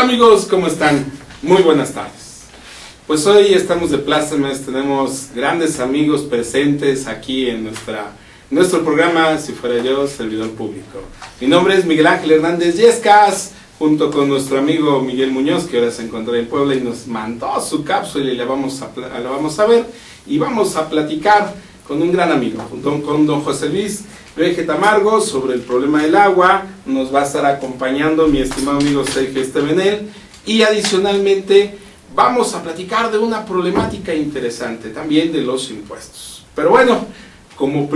amigos? ¿Cómo están? Muy buenas tardes. Pues hoy estamos de plácemes, tenemos grandes amigos presentes aquí en nuestro programa, si fuera yo, servidor público. Mi nombre es Miguel Ángel Hernández Yescas, junto con nuestro amigo Miguel Muñoz, que ahora se encuentra en Puebla y nos mandó su cápsula y la vamos a ver y vamos a platicar con un gran amigo, con don José Luis Rege Tamargo, sobre el problema del agua. Nos va a estar acompañando mi estimado amigo Sergio Estevenel, y adicionalmente vamos a platicar de una problemática interesante también de los impuestos. Pero bueno, como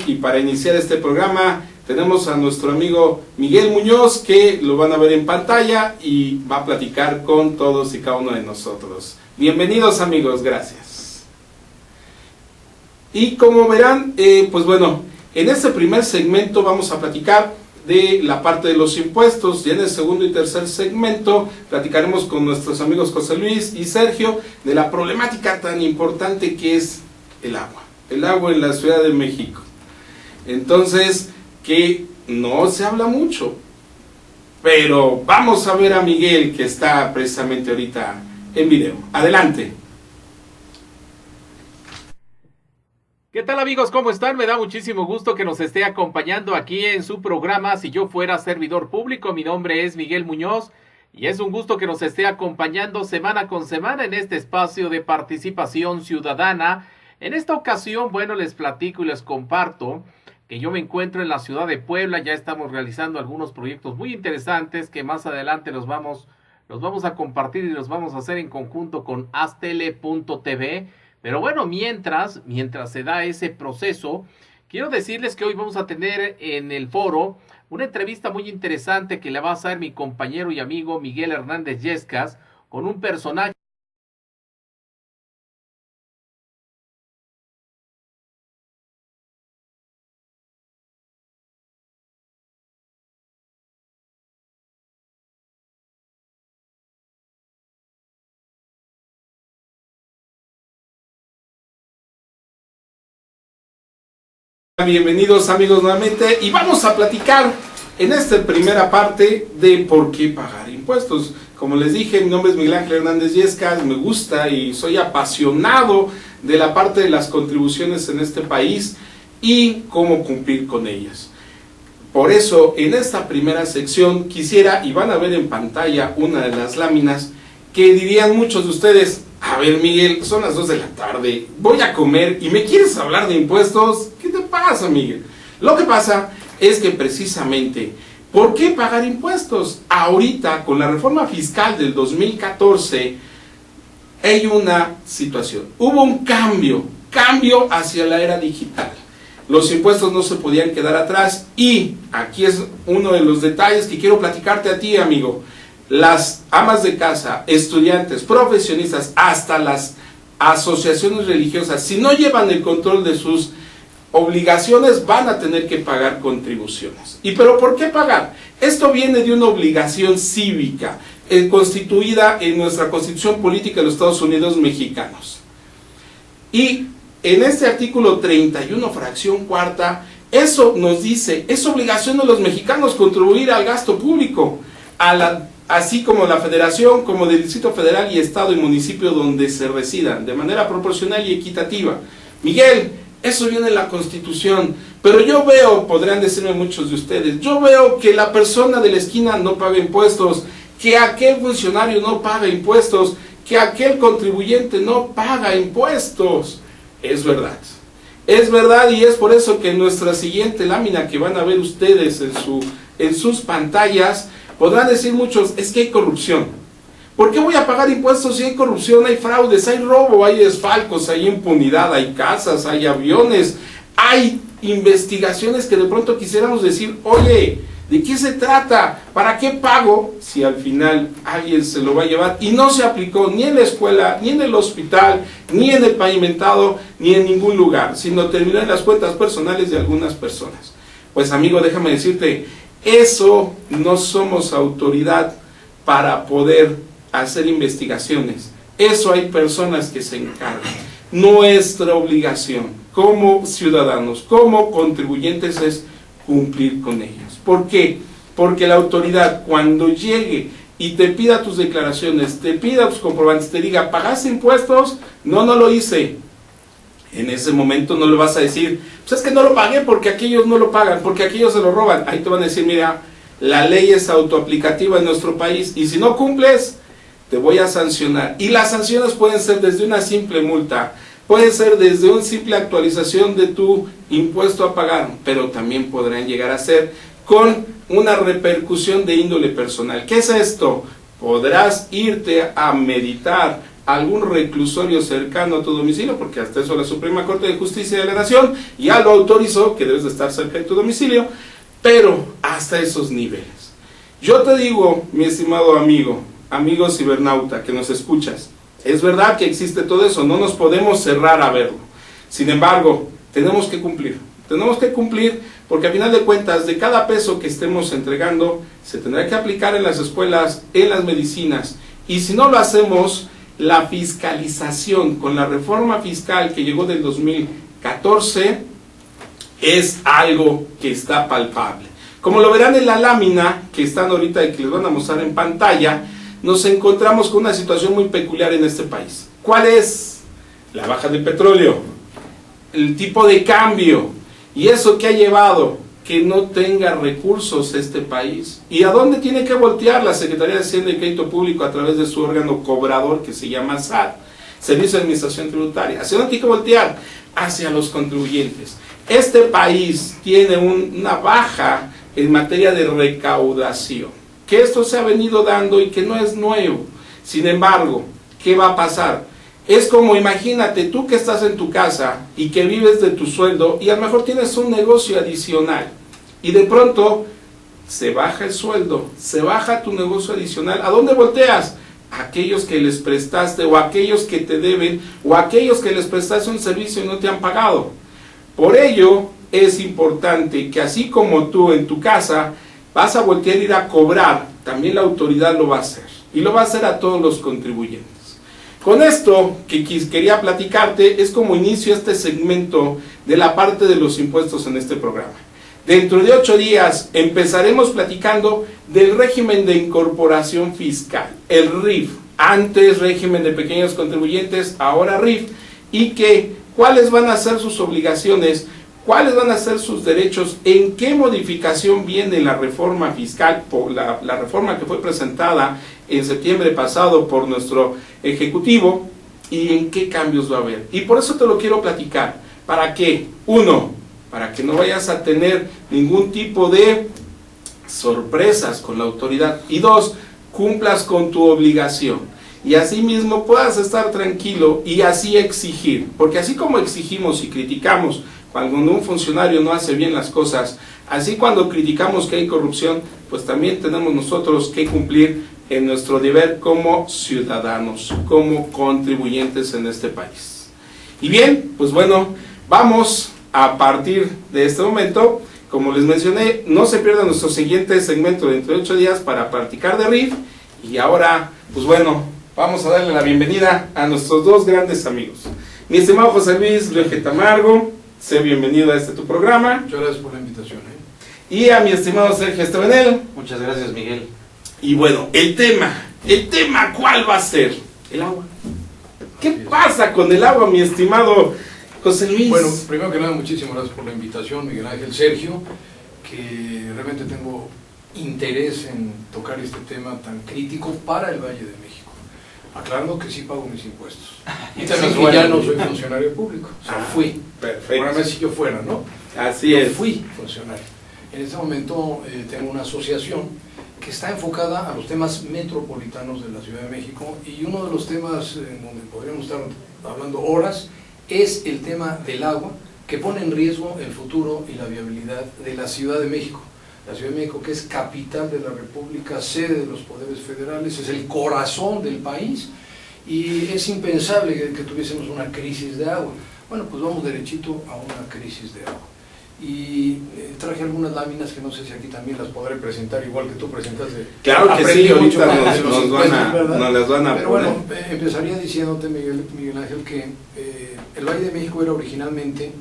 y para iniciar este programa tenemos a nuestro amigo Miguel Muñoz, que lo van a ver en pantalla y va a platicar con todos y cada uno de nosotros. Bienvenidos amigos, gracias. Y como verán, pues bueno, en este primer segmento vamos a platicar de la parte de los impuestos, y en el segundo y tercer segmento platicaremos con nuestros amigos José Luis y Sergio de la problemática tan importante que es el agua en la Ciudad de México. Entonces, que no se habla mucho, pero vamos a ver a Miguel, que está precisamente ahorita en video. Adelante. ¿Qué tal amigos? ¿Cómo están? Me da muchísimo gusto que nos esté acompañando aquí en su programa Si yo fuera servidor público. Mi nombre es Miguel Muñoz y es un gusto que nos esté acompañando semana con semana en este espacio de participación ciudadana. En esta ocasión, bueno, les platico y les comparto que yo me encuentro en la ciudad de Puebla. Ya estamos realizando algunos proyectos muy interesantes que más adelante los vamos a compartir y los vamos a hacer en conjunto con Aztele.tv. Pero bueno, mientras se da ese proceso, quiero decirles que hoy vamos a tener en el foro una entrevista muy interesante que le va a hacer mi compañero y amigo Miguel Hernández Yescas con un personaje. Bienvenidos amigos nuevamente, y vamos a platicar en esta primera parte de por qué pagar impuestos. Como les dije, mi nombre es Miguel Ángel Hernández Yescas, me gusta y soy apasionado de la parte de las contribuciones en este país y cómo cumplir con ellas. Por eso, en esta primera sección quisiera, y van a ver en pantalla una de las láminas, que dirían muchos de ustedes: a ver Miguel, son las 2 de la tarde, voy a comer y me quieres hablar de impuestos. ¿Qué te pasa, Miguel? Lo que pasa es que precisamente, ¿por qué pagar impuestos? Ahorita, con la reforma fiscal del 2014, hay una situación. Hubo un cambio hacia la era digital. Los impuestos no se podían quedar atrás, y aquí es uno de los detalles que quiero platicarte a ti, amigo. Las amas de casa, estudiantes, profesionistas, hasta las asociaciones religiosas, si no llevan el control de sus obligaciones, van a tener que pagar contribuciones. ¿Pero por qué pagar? Esto viene de una obligación cívica constituida en nuestra Constitución Política de los Estados Unidos Mexicanos. Y en este artículo 31, fracción cuarta, eso nos dice: es obligación de los mexicanos contribuir al gasto público, así como la federación, como del Distrito Federal y Estado y municipio donde se residan, de manera proporcional y equitativa. Miguel, eso viene en la Constitución, pero yo veo, podrán decirme muchos de ustedes, yo veo que la persona de la esquina no paga impuestos, que aquel funcionario no paga impuestos, que aquel contribuyente no paga impuestos. Es verdad, y es por eso que en nuestra siguiente lámina que van a ver ustedes en sus pantallas, podrán decir muchos: es que hay corrupción. ¿Por qué voy a pagar impuestos si hay corrupción, hay fraudes, hay robo, hay desfalcos, hay impunidad, hay casas, hay aviones, hay investigaciones que de pronto quisiéramos decir: oye, ¿de qué se trata? ¿Para qué pago si al final alguien se lo va a llevar? Y no se aplicó ni en la escuela, ni en el hospital, ni en el pavimentado, ni en ningún lugar, sino terminó en las cuentas personales de algunas personas. Pues amigo, déjame decirte, eso no somos autoridad para poder hacer investigaciones. Eso hay personas que se encargan. Nuestra obligación como ciudadanos, como contribuyentes, es cumplir con ellos. ¿Por qué? Porque la autoridad, cuando llegue y te pida tus declaraciones, te pida tus comprobantes, te diga, ¿pagaste impuestos? No, no lo hice. En ese momento no le vas a decir, pues es que no lo pagué porque aquellos no lo pagan, porque aquellos se lo roban. Ahí te van a decir, mira, la ley es autoaplicativa en nuestro país y si no cumples, te voy a sancionar. Y las sanciones pueden ser desde una simple multa, pueden ser desde una simple actualización de tu impuesto a pagar, pero también podrán llegar a ser con una repercusión de índole personal. ¿Qué es esto? Podrás irte a meditar a algún reclusorio cercano a tu domicilio, porque hasta eso la Suprema Corte de Justicia de la Nación ya lo autorizó, que debes de estar cerca de tu domicilio, pero hasta esos niveles. Yo te digo, mi estimado amigo cibernauta que nos escuchas, es verdad que existe todo eso, no nos podemos cerrar a verlo. Sin embargo, tenemos que cumplir porque a final de cuentas, de cada peso que estemos entregando, se tendrá que aplicar en las escuelas, en las medicinas, y si no lo hacemos, la fiscalización con la reforma fiscal que llegó del 2014 es algo que está palpable. Como lo verán en la lámina que están ahorita y que les van a mostrar en pantalla, nos encontramos con una situación muy peculiar en este país. ¿Cuál es? La baja del petróleo, el tipo de cambio, y eso que ha llevado que no tenga recursos este país. ¿Y a dónde tiene que voltear la Secretaría de Hacienda y Crédito Público a través de su órgano cobrador que se llama SAT, Servicio de Administración Tributaria? ¿Hacia dónde tiene que voltear? Hacia los contribuyentes. Este país tiene una baja en materia de recaudación, que esto se ha venido dando y que no es nuevo. Sin embargo, ¿qué va a pasar? Es como, imagínate, tú que estás en tu casa y que vives de tu sueldo y a lo mejor tienes un negocio adicional y de pronto se baja el sueldo, se baja tu negocio adicional. ¿A dónde volteas? A aquellos que les prestaste o a aquellos que te deben o a aquellos que les prestaste un servicio y no te han pagado. Por ello es importante que así como tú en tu casa vas a voltear a ir a cobrar, también la autoridad lo va a hacer y lo va a hacer a todos los contribuyentes. Con esto que quería platicarte es como inicio este segmento de la parte de los impuestos en este programa. Dentro de 8 días empezaremos platicando del régimen de incorporación fiscal, el RIF, antes régimen de pequeños contribuyentes, ahora RIF, y que cuáles van a ser sus obligaciones, cuáles van a ser sus derechos, en qué modificación viene la reforma fiscal, la reforma que fue presentada en septiembre pasado por nuestro Ejecutivo, y en qué cambios va a haber. Y por eso te lo quiero platicar. ¿Para qué? Uno, para que no vayas a tener ningún tipo de sorpresas con la autoridad. Y dos, cumplas con tu obligación. Y así mismo puedas estar tranquilo y así exigir. Porque así como exigimos y criticamos cuando un funcionario no hace bien las cosas, así cuando criticamos que hay corrupción, pues también tenemos nosotros que cumplir en nuestro deber como ciudadanos, como contribuyentes en este país. Y bien, pues bueno, vamos a partir de este momento, como les mencioné, no se pierdan nuestro siguiente segmento dentro de 8 días para practicar de RIF, y ahora, pues bueno, vamos a darle la bienvenida a nuestros dos grandes amigos. Mi estimado José Luis Tamargo, sé bienvenido a este tu programa. Muchas gracias por la invitación. Y a mi estimado Sergio Estebanel. Muchas gracias, Miguel. Y bueno, el tema, ¿cuál va a ser? El agua. ¿Qué pasa con el agua, mi estimado José Luis? Bueno, primero que nada, muchísimas gracias por la invitación, Miguel Ángel, Sergio, que realmente tengo interés en tocar este tema tan crítico para el Valle de México. Aclarando que sí pago mis impuestos. Y también que ya no soy funcionario público. O sea, fui. Perfecto. Una vez si yo fuera, ¿no? Así es. Fui funcionario. En este momento tengo una asociación que está enfocada a los temas metropolitanos de la Ciudad de México, y uno de los temas en donde podríamos estar hablando horas es el tema del agua, que pone en riesgo el futuro y la viabilidad de la Ciudad de México. La Ciudad de México, que es capital de la República, sede de los poderes federales, es el corazón del país, y es impensable que tuviésemos una crisis de agua. Bueno, pues vamos derechito a una crisis de agua. Y traje algunas láminas que no sé si aquí también las podré presentar, igual que tú presentaste. Claro que sí, ahorita nos las van a Pero bueno, empezaría diciéndote, Miguel Ángel, que el Valle de México era originalmente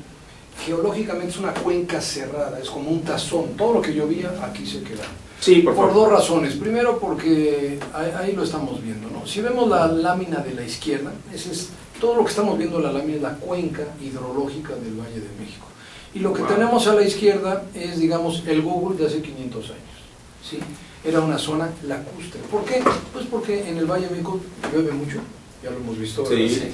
geológicamente es una cuenca cerrada, es como un tazón, todo lo que llovía aquí se quedaba. Sí, Por favor. dos razones. Primero porque ahí lo estamos viendo, ¿no? Si vemos la lámina de la izquierda, ese es, todo lo que estamos viendo en la lámina es la cuenca hidrológica del Valle de México. Y lo que tenemos a la izquierda es, digamos, el Google de hace 500 años, ¿sí? Era una zona lacustre. ¿Por qué? Pues porque en el Valle de México llueve mucho, ya lo hemos visto, Sí.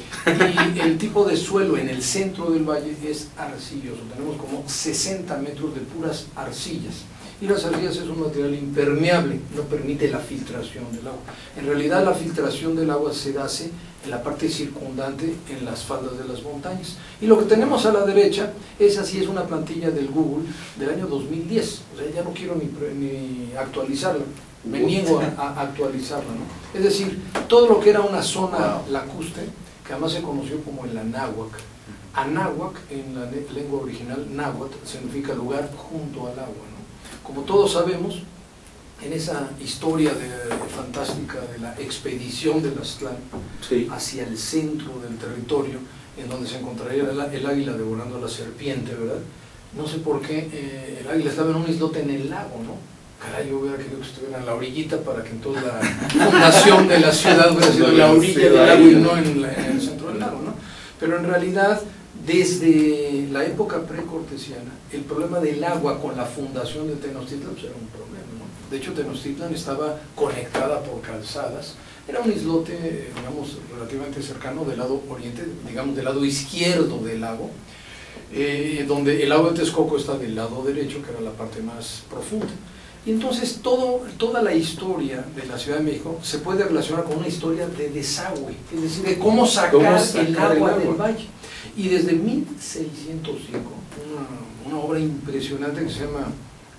y el tipo de suelo en el centro del valle es arcilloso. Tenemos como 60 metros de puras arcillas. Y las arcillas es un material impermeable, no permite la filtración del agua. En realidad la filtración del agua se hace en la parte circundante, en las faldas de las montañas. Y lo que tenemos a la derecha, es así, es una plantilla del Google del año 2010. O sea, ya no quiero ni actualizarla, me niego a actualizarla, ¿no? Es decir, todo lo que era una zona lacustre, que además se conoció como el Anáhuac. Anáhuac, en la lengua original, náhuatl, significa lugar junto al agua, ¿no? Como todos sabemos, en esa historia fantástica de la expedición de Aztlán hacia el centro del territorio, en donde se encontraría el águila devorando a la serpiente, ¿verdad? No sé por qué el águila estaba en un islote en el lago, ¿no? Caray, yo hubiera querido que estuviera en la orillita para que entonces la fundación de la ciudad hubiera sido en la orilla del lago y no en el centro del lago, ¿no? Pero en realidad, desde la época precortesiana, el problema del agua con la fundación de Tenochtitlan pues era un problema, ¿no? De hecho, Tenochtitlan estaba conectada por calzadas, era un islote, digamos, relativamente cercano del lado oriente, digamos, del lado izquierdo del lago, donde el lago de Texcoco está del lado derecho, que era la parte más profunda. Y entonces toda la historia de la Ciudad de México se puede relacionar con una historia de desagüe, es decir, de cómo sacar el agua del valle. Y desde 1605, una obra impresionante que se llama,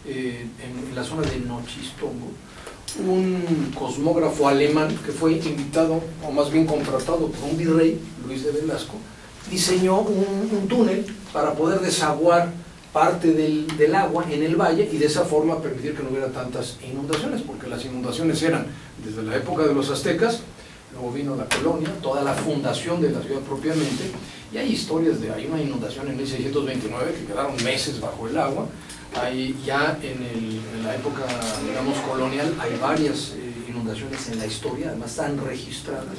en la zona de Nochistongo, un cosmógrafo alemán que fue invitado, o más bien contratado por un virrey, Luis de Velasco, diseñó un túnel para poder desaguar parte del agua en el valle y de esa forma permitir que no hubiera tantas inundaciones, porque las inundaciones eran desde la época de los aztecas, luego vino la colonia, toda la fundación de la ciudad propiamente, y hay historias hay una inundación en 1629 que quedaron meses bajo el agua. Ya en la época, digamos, colonial, hay varias inundaciones en la historia, además están registradas.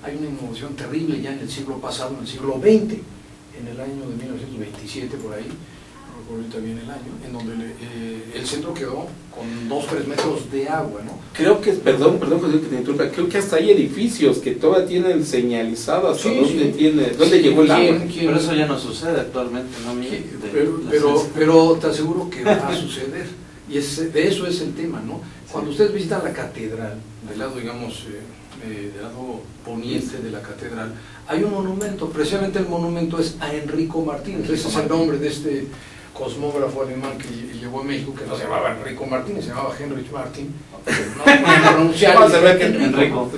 Hay una inundación terrible ya en el siglo pasado, en el siglo XX, en el año de 1927 por ahí, no recuerdo ahorita bien el año, en donde el centro quedó con 2-3 metros de agua, ¿no? Creo que, perdón José, que te interrumpa, creo que hasta hay edificios que todavía tienen señalizado hasta dónde llegó el agua. Pero eso ya no sucede actualmente, ¿no, Miguel? Pero te aseguro que va a suceder, y de eso es el tema, ¿no? Cuando ustedes visitan la catedral, del lado, digamos, del lado poniente de la catedral, hay un monumento, precisamente el monumento es a Enrico Martínez, ese es el nombre de este cosmógrafo alemán que llegó a México, que no se llamaba Enrico Martínez, se llamaba Heinrich Martin, no puedo pronunciar. Enrico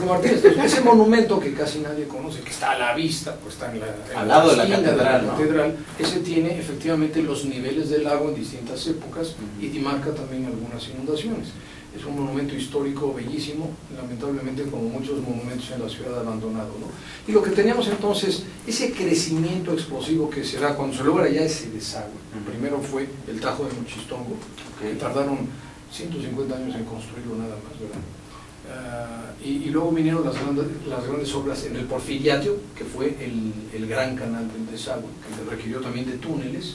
Martínez. Entonces, ese monumento que casi nadie conoce, que está a la vista, pues está al lado de la catedral, ¿no? Ese tiene efectivamente los niveles del lago en distintas épocas y marca también algunas inundaciones. Es un monumento histórico bellísimo, lamentablemente como muchos monumentos en la ciudad abandonado, ¿no? Y lo que teníamos entonces, ese crecimiento explosivo que se da cuando se logra ya ese desagüe. Primero fue el Tajo de Nochistongo, que tardaron 150 años en construirlo nada más, ¿verdad? Y luego vinieron las grandes obras en el Porfiriato, que fue el gran canal del desagüe, que requirió también de túneles.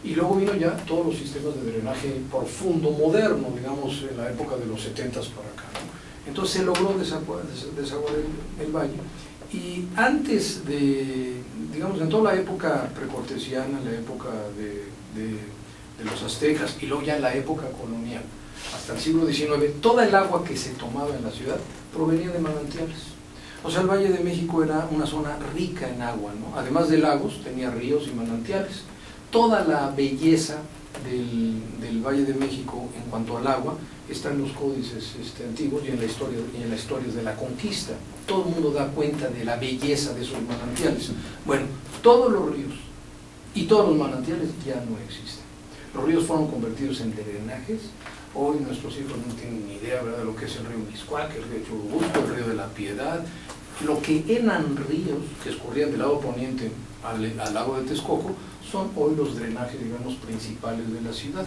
Y luego vino ya todos los sistemas de drenaje profundo, moderno, digamos, en la época de los 70s para acá, ¿no? Entonces se logró desaguar el valle. Y antes de, digamos, en toda la época precortesiana, la época de los aztecas, y luego ya en la época colonial, hasta el siglo XIX, toda el agua que se tomaba en la ciudad provenía de manantiales. O sea, el Valle de México era una zona rica en agua, ¿no? Además de lagos, tenía ríos y manantiales. Toda la belleza del Valle de México en cuanto al agua está en los códices antiguos y en las historias de la conquista. Todo el mundo da cuenta de la belleza de esos manantiales. Bueno, todos los ríos y todos los manantiales ya no existen. Los ríos fueron convertidos en drenajes. Hoy nuestros hijos no tienen ni idea, ¿verdad?, de lo que es el río Mixcoac, el río Churubusco, el río de la Piedad, lo que eran ríos que escurrían del lado poniente al lago de Texcoco son hoy los drenajes, digamos, principales de la ciudad.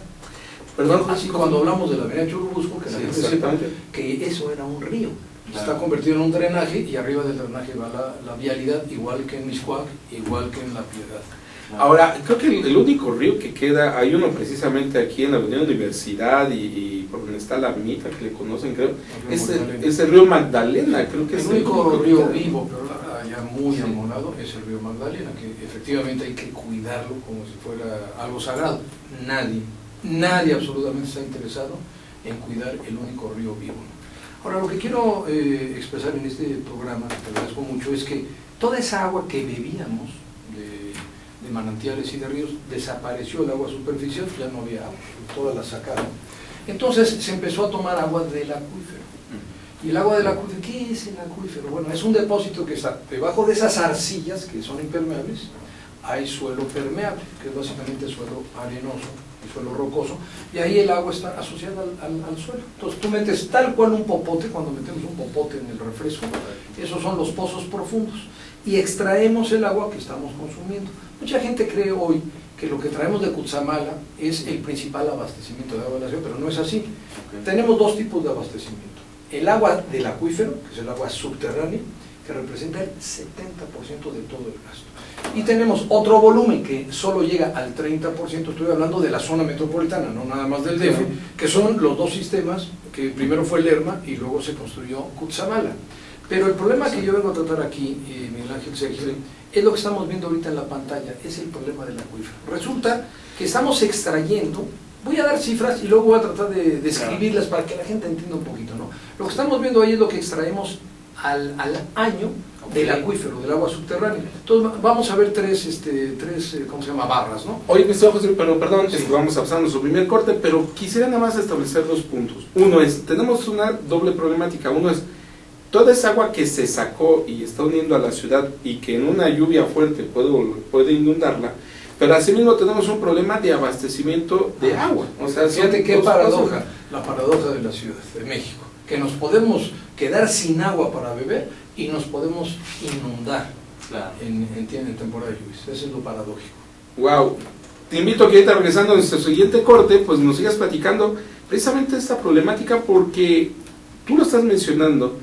Perdón, así cuando hablamos de la avenida Churubusco, que la gente sepa que eso era un río. Claro. Está convertido en un drenaje y arriba del drenaje va la vialidad, igual que en Mixcoac, igual que en La Piedad. Ahora, creo que el único río que queda, hay uno precisamente aquí en la Avenida Universidad y por donde está la ermita, que le conocen, creo, es el río Magdalena, creo que el es único río vivo, pero ya muy amolado, es el río Magdalena, que efectivamente hay que cuidarlo como si fuera algo sagrado. Nadie absolutamente está interesado en cuidar el único río vivo. Ahora, lo que quiero expresar en este programa, te agradezco mucho, es que toda esa agua que bebíamos de manantiales y de ríos, desapareció el agua superficial, ya no había agua, toda la sacaron. Entonces se empezó a tomar agua del acuífero. Y el agua del acuífero, ¿qué es el acuífero? Bueno, es un depósito que está debajo de esas arcillas que son impermeables, hay suelo permeable, que es básicamente suelo arenoso y suelo rocoso, y ahí el agua está asociada al suelo. Entonces tú metes tal cual un popote, cuando metemos un popote en el refresco, esos son los pozos profundos, y extraemos el agua que estamos consumiendo. Mucha gente cree hoy que lo que traemos de Cutzamala es el principal abastecimiento de agua de la ciudad, pero no es así. Tenemos dos tipos de abastecimiento. El agua del acuífero, que es el agua subterránea, que representa el 70% de todo el gasto. Y tenemos otro volumen que solo llega al 30%, estoy hablando de la zona metropolitana, no nada más del DF, que son los dos sistemas, que primero fue Lerma y luego se construyó Cutzamala. Pero el problema que yo vengo a tratar aquí, Miguel Ángel, Sergio, es lo que estamos viendo ahorita en la pantalla, es el problema del acuífero. Resulta que estamos extrayendo, voy a dar cifras y luego voy a tratar de describirlas para que la gente entienda un poquito, ¿no? Lo que estamos viendo ahí es lo que extraemos al año del acuífero, del agua subterránea. Entonces vamos a ver tres ¿cómo se llama? Barras, ¿no? Oye, José, pero perdón, vamos a pasar a nuestro primer corte, pero quisiera nada más establecer dos puntos. Uno es, tenemos una doble problemática. Uno es, toda esa agua que se sacó y está uniendo a la ciudad y que en una lluvia fuerte puede inundarla, pero asimismo tenemos un problema de abastecimiento de agua. O sea, fíjate qué paradoja, la paradoja de la Ciudad de México, que nos podemos quedar sin agua para beber y nos podemos inundar en temporada de lluvias. Eso es lo paradójico. Wow. Te invito a que ahorita, regresando a nuestro siguiente corte, pues nos sigas platicando precisamente esta problemática, porque tú lo estás mencionando,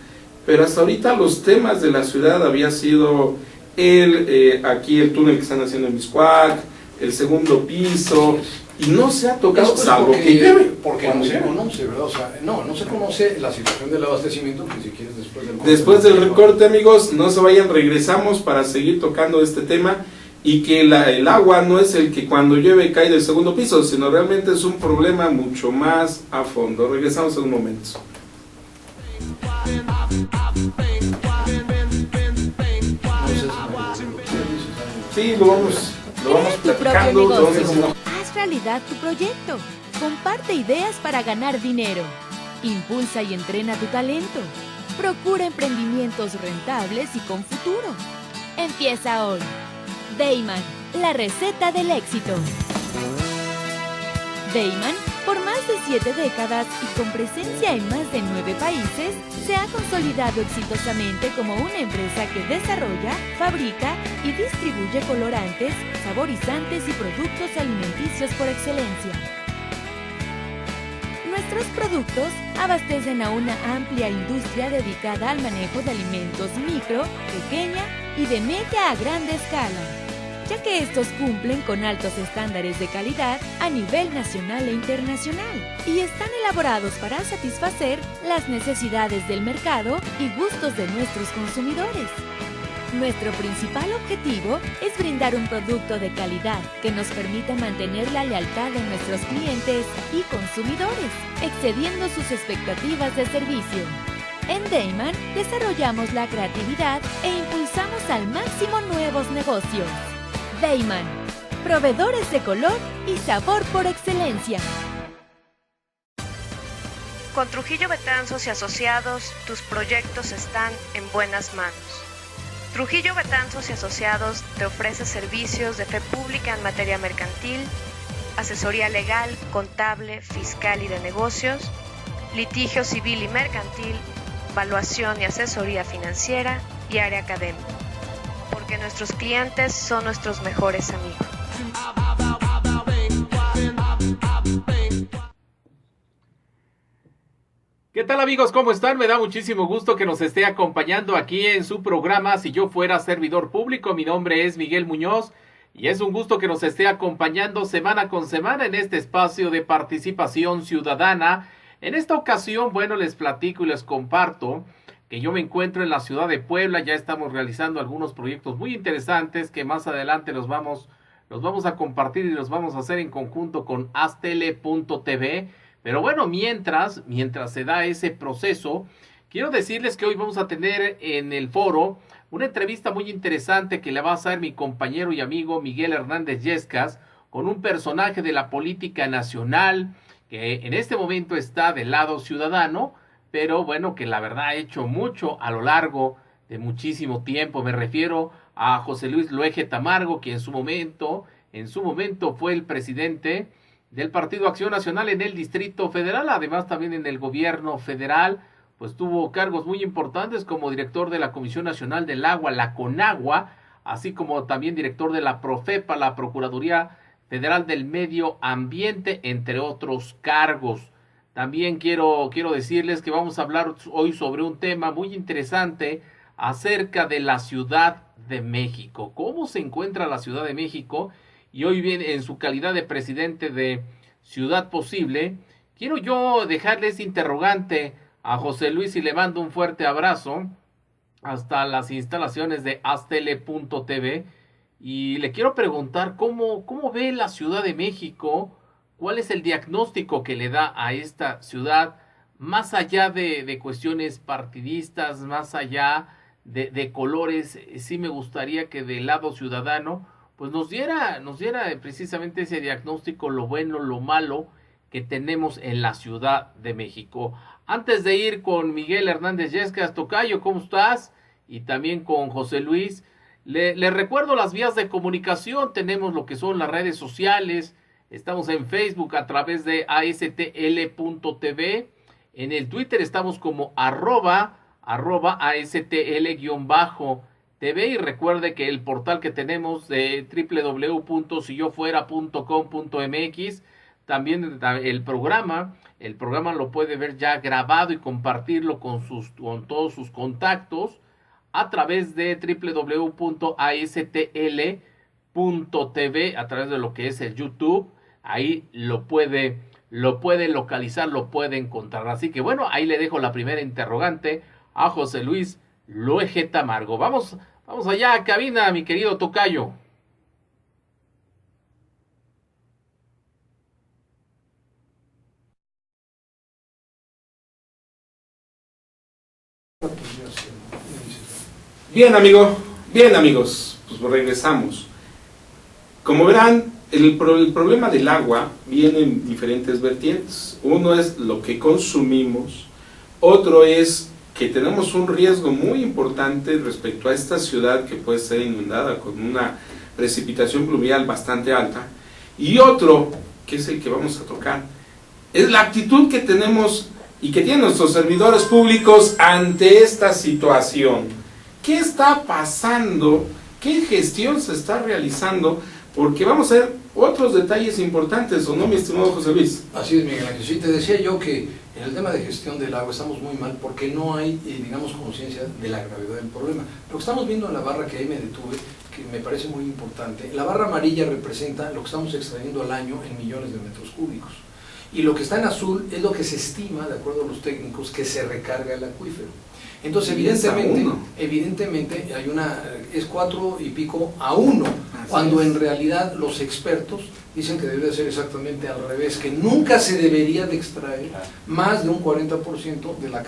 pero hasta ahorita los temas de la ciudad había sido aquí el túnel que están haciendo en Mixcoac, el segundo piso, y no se ha tocado, salvo que llueve. Porque no se conoce, ¿verdad? O sea, no se conoce la situación del abastecimiento, que si quieres después del recorte, amigos, no se vayan, regresamos para seguir tocando este tema, y que el agua no es el que cuando llueve cae del segundo piso, sino realmente es un problema mucho más a fondo. Regresamos en un momento. Sí, lo vamos platicando. Haz realidad tu proyecto. Comparte ideas para ganar dinero. Impulsa y entrena tu talento. Procura emprendimientos rentables y con futuro. Empieza hoy. Dayman, la receta del éxito. Dayman, por más de 7 décadas y con presencia en más de 9 países, se ha consolidado exitosamente como una empresa que desarrolla, fabrica y distribuye colorantes, saborizantes y productos alimenticios por excelencia. Nuestros productos abastecen a una amplia industria dedicada al manejo de alimentos micro, pequeña y de media a grande escala, ya que estos cumplen con altos estándares de calidad a nivel nacional e internacional y están elaborados para satisfacer las necesidades del mercado y gustos de nuestros consumidores. Nuestro principal objetivo es brindar un producto de calidad que nos permita mantener la lealtad de nuestros clientes y consumidores, excediendo sus expectativas de servicio. En Dayman desarrollamos la creatividad e impulsamos al máximo nuevos negocios. Dayman, proveedores de color y sabor por excelencia. Con Trujillo Betanzos y Asociados, tus proyectos están en buenas manos. Trujillo Betanzos y Asociados te ofrece servicios de fe pública en materia mercantil, asesoría legal, contable, fiscal y de negocios, litigio civil y mercantil, valuación y asesoría financiera y área académica, porque nuestros clientes son nuestros mejores amigos. ¿Qué tal amigos? ¿Cómo están? Me da muchísimo gusto que nos esté acompañando aquí en su programa Si yo fuera servidor público. Mi nombre es Miguel Muñoz y es un gusto que nos esté acompañando semana con semana en este espacio de participación ciudadana. En esta ocasión, bueno, les platico y les comparto que yo me encuentro en la ciudad de Puebla. Ya estamos realizando algunos proyectos muy interesantes que más adelante los vamos a compartir y los vamos a hacer en conjunto con Aztele.tv. Pero bueno, mientras se da ese proceso, quiero decirles que hoy vamos a tener en el foro una entrevista muy interesante que le va a hacer mi compañero y amigo Miguel Hernández Yescas con un personaje de la política nacional que en este momento está del lado ciudadano, pero bueno, que la verdad ha hecho mucho a lo largo de muchísimo tiempo. Me refiero a José Luis Loeje Tamargo, que en su momento fue el presidente del Partido Acción Nacional en el Distrito Federal, además también en el gobierno federal, pues tuvo cargos muy importantes como director de la Comisión Nacional del Agua, la CONAGUA, así como también director de la PROFEPA, la Procuraduría Federal del Medio Ambiente, entre otros cargos. También quiero decirles que vamos a hablar hoy sobre un tema muy interesante acerca de la Ciudad de México. ¿Cómo se encuentra la Ciudad de México? Y hoy viene en su calidad de presidente de Ciudad Posible. Quiero yo dejarles interrogante a José Luis y le mando un fuerte abrazo hasta las instalaciones de Aztele.tv y le quiero preguntar cómo ve la Ciudad de México, cuál es el diagnóstico que le da a esta ciudad, más allá de cuestiones partidistas, más allá de colores. Sí me gustaría que del lado ciudadano pues nos diera precisamente ese diagnóstico, lo bueno, lo malo que tenemos en la Ciudad de México. Antes de ir con Miguel Hernández Yescas, tocayo, ¿cómo estás? Y también con José Luis, le recuerdo las vías de comunicación. Tenemos lo que son las redes sociales, estamos en Facebook a través de astl.tv, en el Twitter estamos como arroba astl-tv, y recuerde que el portal que tenemos de www.siyofuera.com.mx, también el programa lo puede ver ya grabado y compartirlo con todos sus contactos a través de www.astl.tv, a través de lo que es el YouTube. Ahí lo puede localizar, lo puede encontrar. Así que bueno, ahí le dejo la primera interrogante a José Luis Loeje Tamargo. Vamos allá a cabina, mi querido tocayo. Bien, amigos, pues regresamos. Como verán, el problema del agua viene en diferentes vertientes. Uno es lo que consumimos, otro es que tenemos un riesgo muy importante respecto a esta ciudad que puede ser inundada con una precipitación pluvial bastante alta, y otro, que es el que vamos a tocar, es la actitud que tenemos y que tienen nuestros servidores públicos ante esta situación. ¿Qué está pasando? ¿Qué gestión se está realizando? Porque vamos a ver otros detalles importantes, ¿o no, mi estimado José Luis? Así es, Miguel Ángel. Sí, te decía yo que en el tema de gestión del agua estamos muy mal porque no hay, digamos, conciencia de la gravedad del problema. Lo que estamos viendo en la barra que ahí me detuve, que me parece muy importante, la barra amarilla representa lo que estamos extrayendo al año en millones de metros cúbicos. Y lo que está en azul es lo que se estima, de acuerdo a los técnicos, que se recarga el acuífero. Entonces, evidentemente es 4 y pico a 1, cuando en realidad los expertos dicen que debería ser exactamente al revés, que nunca se debería de extraer más de un 40% de la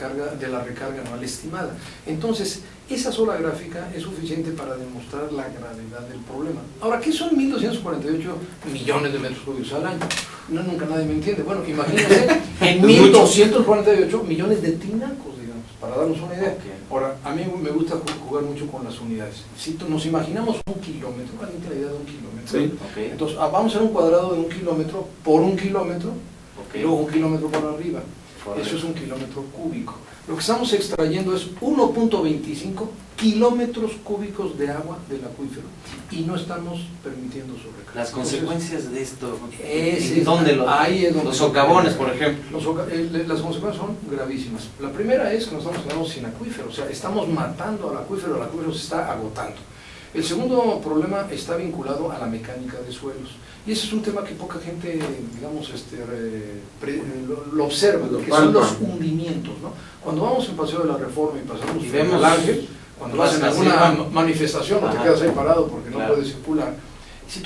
recarga anual estimada. Entonces, esa sola gráfica es suficiente para demostrar la gravedad del problema. Ahora, ¿qué son 1.248 millones de metros cúbicos al año? Nunca nadie me entiende. Bueno, imagínense en 1.248 millones de tinacos, para darnos una idea. Ahora, a mí me gusta jugar mucho con las unidades. Si nos imaginamos un kilómetro, ¿alguien tiene la idea de un kilómetro? Sí. Entonces, vamos a hacer un cuadrado de 1 kilómetro por 1 kilómetro, y luego 1 kilómetro por arriba. Correcto. Eso es 1 kilómetro cúbico. Lo que estamos extrayendo es 1.25 kilómetros cúbicos de agua del acuífero y no estamos permitiendo su recarga. Las consecuencias de esto, ¿dónde los socavones, por ejemplo? Las consecuencias son gravísimas. La primera es que nos estamos quedando sin acuífero, o sea, estamos matando al acuífero se está agotando. El segundo problema está vinculado a la mecánica de suelos. Y ese es un tema que poca gente, digamos, lo observa, que son los hundimientos, ¿no? Cuando vamos en Paseo de la Reforma y pasamos y por vemos el Ángel, cuando vas en alguna manifestación no te Ajá. quedas ahí parado porque no Claro. puedes circular. Si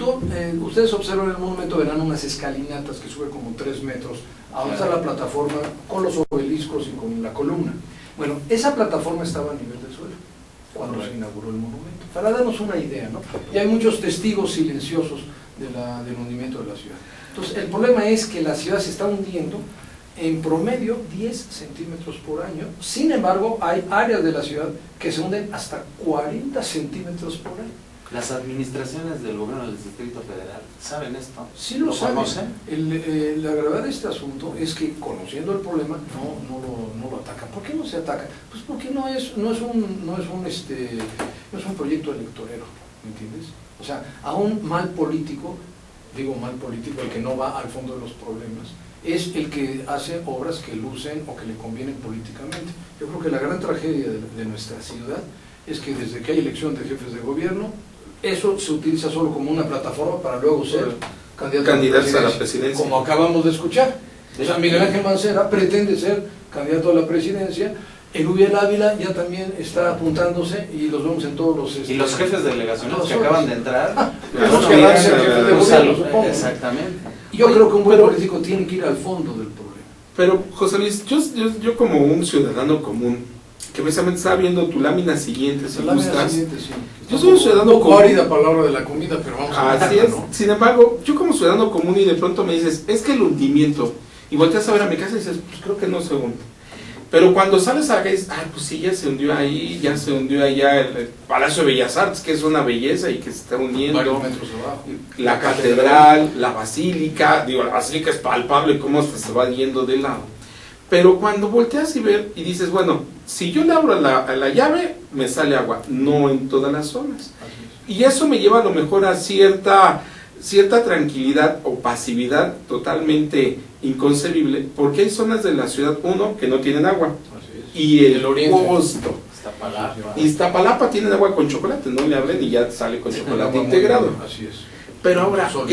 ustedes observan el monumento, verán unas escalinatas que suben como 3 metros a donde está la plataforma con los obeliscos y con la columna. Bueno, esa plataforma estaba a nivel del suelo cuando se inauguró el monumento, para darnos una idea, ¿no? Y hay muchos testigos silenciosos del hundimiento de la ciudad. Entonces, el problema es que la ciudad se está hundiendo en promedio 10 centímetros por año. Sin embargo, hay áreas de la ciudad que se hunden hasta 40 centímetros por año. Las administraciones del gobierno del Distrito Federal, ¿saben esto? Sí lo saben. conocen? La gravedad de este asunto es que, conociendo el problema, no lo atacan. ¿Por qué no se ataca? Pues porque no es un proyecto electorero, ¿me entiendes? O sea, a un mal político, digo mal político, el que no va al fondo de los problemas, es el que hace obras que lucen o que le convienen políticamente. Yo creo que la gran tragedia de nuestra ciudad es que desde que hay elección de jefes de gobierno, eso se utiliza solo como una plataforma para luego ser candidatos a la presidencia. Como acabamos de escuchar. O sea, Miguel Ángel Mancera pretende ser candidato a la presidencia. Erubiel Ávila ya también está apuntándose y los vemos en todos los... Y los jefes delegacionales que todas acaban de entrar, los que van a ser jefes de un gobierno, saludo. supongo. Exactamente. Yo creo que un buen político tiene que ir al fondo del problema. Pero, José Luis, yo como un ciudadano común, que precisamente estaba viendo tu lámina siguiente, si La lámina gustas. siguiente, sí. Yo soy un ciudadano un poco común. árida para la hora de la comida, pero vamos a Así verla, es. ¿no? Sin embargo, yo como ciudadano común y de pronto me dices, es que el hundimiento, y volteas a ver a mi casa y dices, pues creo que no se hunde. Pero cuando sales acá y dices, pues sí, ya se hundió ahí, ya se hundió allá el Palacio de Bellas Artes, que es una belleza y que se está hundiendo. Varios metros abajo. La catedral, la basílica, la basílica es palpable cómo hasta se va yendo de lado. Pero cuando volteas y ver y dices, bueno, si yo le abro la llave, me sale agua, no en todas las zonas. Y eso me lleva a lo mejor a cierta tranquilidad o pasividad totalmente inconcebible, porque hay zonas de la ciudad, uno, que no tienen agua, Así es. y el oriente. costo. Iztapalapa. Iztapalapa tienen agua con chocolate, no le hablen y ya sale con chocolate Agua muy integrado. buena, así es. Pero ahora, Sólidos.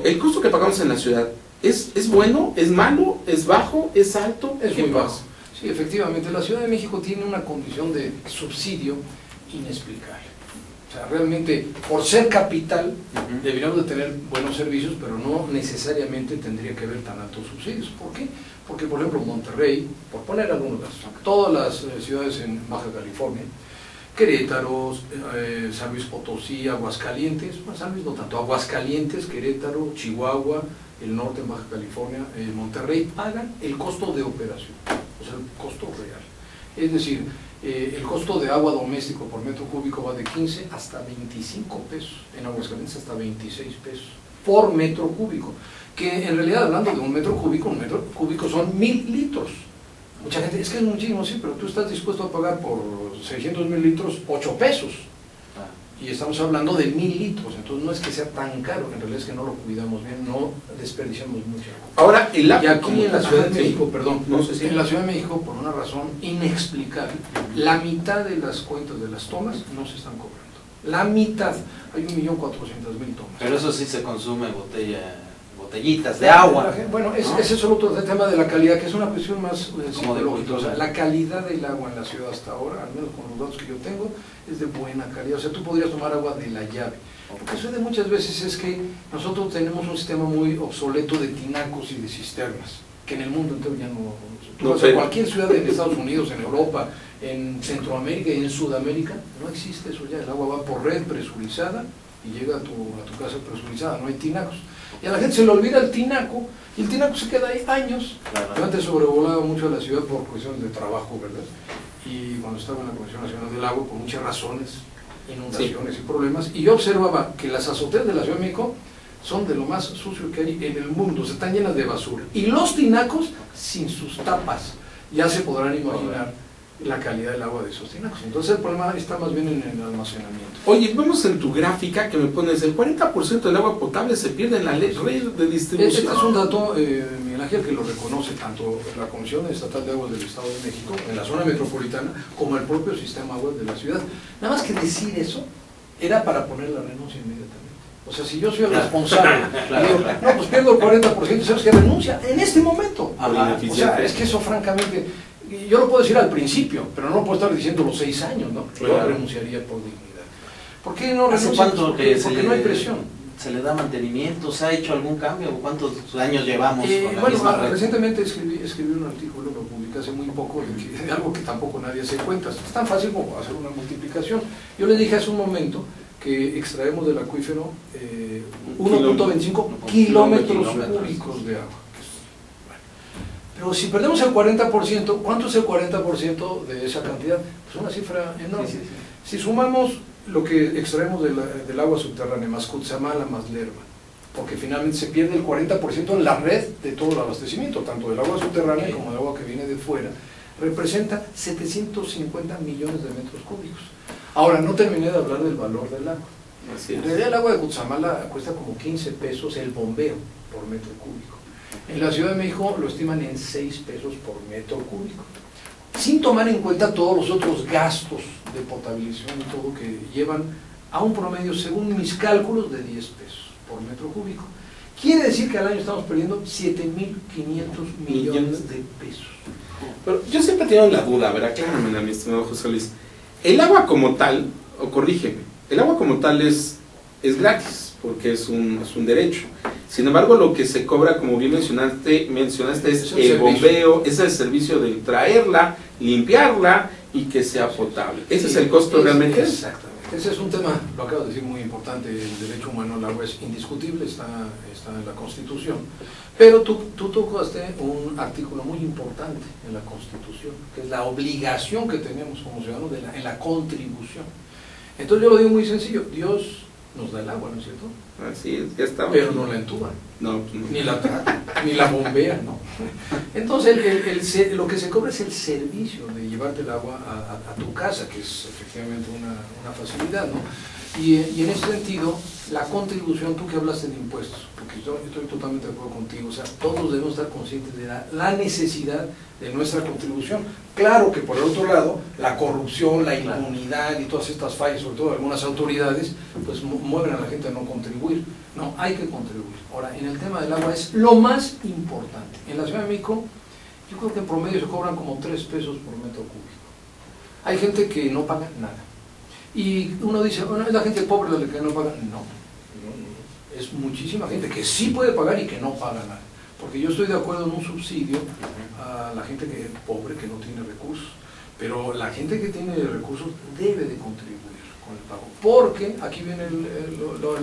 el costo que pagamos en la ciudad, ¿es bueno? ¿Es malo? ¿Es bajo? ¿Es alto? Es ¿Qué muy pasa? bajo. Sí, efectivamente, la Ciudad de México tiene una condición de subsidio inexplicable. O sea, realmente, por ser capital, deberíamos de tener buenos servicios, pero no necesariamente tendría que haber tan altos subsidios. ¿Por qué? Porque, por ejemplo, Monterrey, por poner algunos casos, todas las ciudades en Baja California, Querétaro, San Luis Potosí, Aguascalientes, bueno, San Luis no tanto, Aguascalientes, Querétaro, Chihuahua, el norte en Baja California, Monterrey, pagan el costo de operación, o sea, el costo real. Es decir, el costo de agua doméstico por metro cúbico va de 15 hasta 25 pesos, en Aguascalientes hasta 26 pesos por metro cúbico, que en realidad, hablando de un metro cúbico son 1000 litros. Mucha gente, es que es muchísimo, sí, pero tú estás dispuesto a pagar por 600,000 litros 8 pesos. Y estamos hablando de 1000 litros, entonces no es que sea tan caro, en realidad es que no lo cuidamos bien, no desperdiciamos mucho agua. Ahora, el Y agua aquí como en la tal, Ciudad de sí. México, perdón, No sé si- en la Ciudad de México, por una razón inexplicable, la mitad de las cuentas de las tomas no se están cobrando. La mitad, hay 1.400.000 tomas. Pero eso sí se consume botellitas de agua. Bueno, ¿no? ese es otro tema de la calidad, que es una cuestión más psicológica. cultura. O sea, la calidad del agua en la ciudad hasta ahora, al menos con los datos que yo tengo, es de buena calidad. O sea, tú podrías tomar agua de la llave. Lo que sucede muchas veces es que nosotros tenemos un sistema muy obsoleto de tinacos y de cisternas, que en el mundo entero ya no... Tú vas a cualquier ciudad en Estados Unidos, en Europa, en Centroamérica y en Sudamérica, no existe eso ya. El agua va por red presurizada y llega a tu casa presurizada, no hay tinacos. Y a la gente se le olvida el tinaco, y el tinaco se queda ahí años. Claro. Yo antes sobrevolaba mucho la ciudad por cuestiones de trabajo, ¿verdad? Y cuando estaba en la Comisión Nacional del Agua, por muchas razones, inundaciones y problemas, y yo observaba que las azoteas de la Ciudad de México son de lo más sucio que hay en el mundo, se están llenas de basura. Y los tinacos sin sus tapas, ya se podrán imaginar la calidad del agua de esos tinacos. Entonces el problema está más bien en el almacenamiento. Oye, vemos en tu gráfica que me pones el 40% del agua potable se pierde en la red de distribución. Este es un dato, Miguel Ángel, que lo reconoce tanto la Comisión Estatal de Aguas del Estado de México, en la zona metropolitana, como el propio sistema aguas de la ciudad. Nada más que decir eso era para poner la renuncia inmediatamente. O sea, si yo soy el responsable, digo, no, pues pierdo el 40%, ¿sabes qué? Renuncia en este momento. O sea, es que eso francamente, yo lo puedo decir al principio, pero no lo puedo estar diciendo los 6 años, ¿no? Claro. Yo renunciaría por dignidad. ¿Por qué no ¿Hace renuncia? cuánto Porque no hay presión. se le da mantenimiento? ¿Se ha hecho algún cambio? ¿Cuántos años llevamos con la Bueno, misma red? recientemente escribí un artículo, lo publiqué hace muy poco, de algo que tampoco nadie se cuenta. Es tan fácil como hacer una multiplicación. Yo les dije hace un momento que extraemos del acuífero 1.25 kilómetros cúbicos de agua. Pero si perdemos el 40%, ¿cuánto es el 40% de esa cantidad? Pues una cifra enorme. Sí. Si sumamos lo que extraemos del agua subterránea, más Cutzamala, más Lerma, porque finalmente se pierde el 40% en la red de todo el abastecimiento, tanto del agua subterránea como del agua que viene de fuera, representa 750 millones de metros cúbicos. Ahora, no terminé de hablar del valor del agua. Así En es. realidad el agua de Cutzamala cuesta como 15 pesos el bombeo por metro cúbico. En la Ciudad de México lo estiman en 6 pesos por metro cúbico, sin tomar en cuenta todos los otros gastos de potabilización y todo que llevan a un promedio, según mis cálculos, de 10 pesos por metro cúbico. Quiere decir que al año estamos perdiendo 7.500 millones de pesos. Pero yo siempre he tenido la duda, a ver, aclárame, mi estimado José Luis. El agua como tal, o corrígeme, el agua como tal es gratis, porque es un derecho. Sin embargo, lo que se cobra, como bien mencionaste es el bombeo, es el servicio de traerla, limpiarla y que sea potable. Ese es el costo realmente. Exactamente. Ese es un tema, lo acabo de decir, muy importante. El derecho humano al agua es indiscutible, está en la Constitución. Pero tú tocaste un artículo muy importante en la Constitución, que es la obligación que tenemos como ciudadanos en la contribución. Entonces yo lo digo muy sencillo, Dios nos da el agua, ¿no es cierto? Así es, ya está. Pero no la entuban, No, ni la tratan, ni la bombean, ¿no? Entonces lo que se cobra es el servicio de llevarte el agua a tu casa, que es efectivamente una facilidad, ¿no? Y en ese sentido, la contribución, tú que hablaste de impuestos, porque yo estoy totalmente de acuerdo contigo, o sea, todos debemos estar conscientes de la necesidad de nuestra contribución. Claro que por el otro lado, la corrupción, la impunidad y todas estas fallas, sobre todo de algunas autoridades, pues mueven a la gente a no contribuir. No, hay que contribuir. Ahora, en el tema del agua es lo más importante. En la Ciudad de México, yo creo que en promedio se cobran como 3 pesos por metro cúbico. Hay gente que no paga nada. Y uno dice, bueno, es la gente pobre la que no paga. No, es muchísima gente que sí puede pagar y que no paga nada. Porque yo estoy de acuerdo en un subsidio a la gente que es pobre, que no tiene recursos. Pero la gente que tiene recursos debe de contribuir con el pago. Porque aquí viene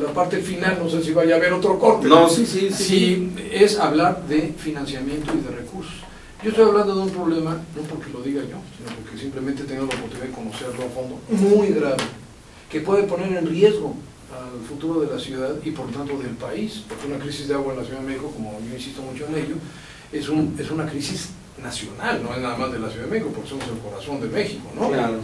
la parte final, no sé si vaya a haber otro corte. No, sí. Sí, es hablar de financiamiento y de recursos. Yo estoy hablando de un problema, no porque lo diga yo, sino porque simplemente he tenido la oportunidad de conocerlo a fondo, muy grave, que puede poner en riesgo al futuro de la ciudad y por tanto del país, porque una crisis de agua en la Ciudad de México, como yo insisto mucho en ello, es una crisis nacional, no es nada más de la Ciudad de México, porque somos el corazón de México, ¿no? Claro.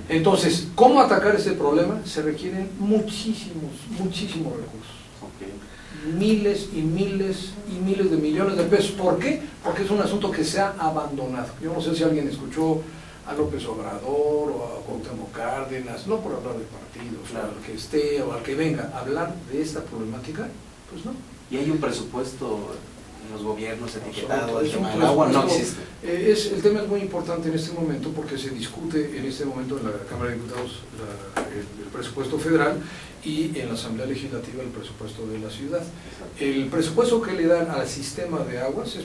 Entonces, ¿cómo atacar este problema? Se requieren muchísimos recursos. Miles y miles y miles de millones de pesos. ¿Por qué? Porque es un asunto que se ha abandonado. Yo no sé si alguien escuchó a López Obrador o a Cuauhtémoc Cárdenas, no por hablar de partidos, claro, al que esté o al que venga, hablar de esta problemática, pues no. ¿Y hay un presupuesto en los gobiernos etiquetado Es al tema un del agua? No presupuesto, existe. el tema es muy importante en este momento porque se discute en este momento en la Cámara de Diputados el presupuesto federal y en la Asamblea Legislativa el presupuesto de la ciudad. El presupuesto que le dan al sistema de aguas es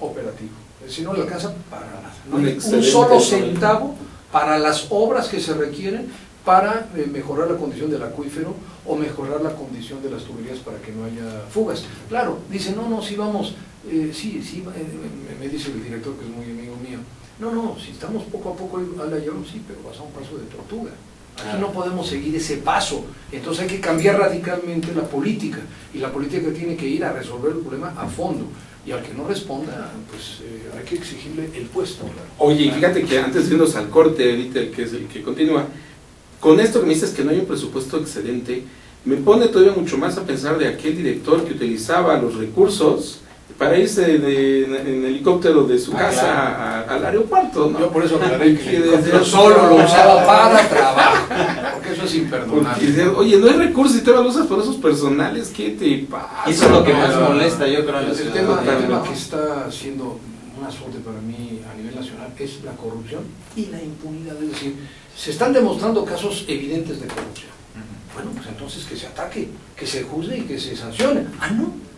operativo, es decir, no le alcanza para nada. No hay un solo centavo para las obras que se requieren para mejorar la condición del acuífero o mejorar la condición de las tuberías para que no haya fugas. Claro, dicen, no, sí vamos, me dice el director, que es muy amigo mío, no, si estamos poco a poco, la llevamos, sí, pero vas a un paso de tortuga. Aquí no podemos seguir ese paso. Entonces hay que cambiar radicalmente la política. Y la política tiene que ir a resolver el problema a fondo. Y al que no responda, pues hay que exigirle el puesto. Oye, y fíjate que antes de irnos al corte, ahorita, que es el que continúa, con esto que me dices que no hay un presupuesto excedente, me pone todavía mucho más a pensar de aquel director que utilizaba los recursos para irse en helicóptero de su casa al aeropuerto, ¿no? Yo por eso aclaré que el desde helicóptero solo lo usaba para trabajo, porque eso es imperdonable. Porque, oye, no hay recursos y te lo usas por esos personales, ¿qué te pasa? Eso es lo que más molesta, yo creo, en la El ciudad. tema que está siendo un azote para mí a nivel nacional es la corrupción y la impunidad. Es decir, se están demostrando casos evidentes de corrupción. Bueno, pues entonces que se ataque, que se juzgue y que se sancione. Ah, no.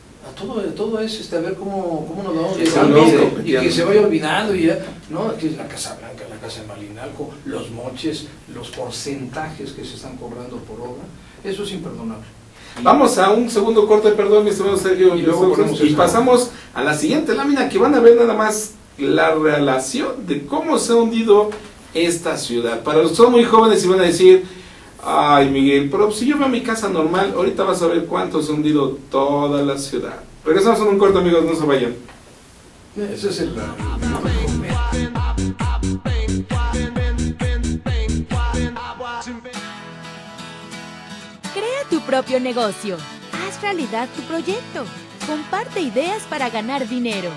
Todo es a ver cómo nos vamos llevando y que se vaya olvidando y ya, no, aquí es la Casa Blanca, la Casa de Malinalco, los moches, los porcentajes que se están cobrando por obra, eso es imperdonable. Vamos a un segundo corte, perdón, mi estimado Sergio, y pasamos a la siguiente lámina, que van a ver nada más la relación de cómo se ha hundido esta ciudad. Para los que son muy jóvenes y van a decir: ay, Miguel, pero si yo veo mi casa normal, ahorita vas a ver cuánto se ha hundido toda la ciudad. Regresamos en un corto, amigos, no se vayan. Ese es el... Crea tu propio negocio. Haz realidad tu proyecto. Comparte ideas para ganar dinero.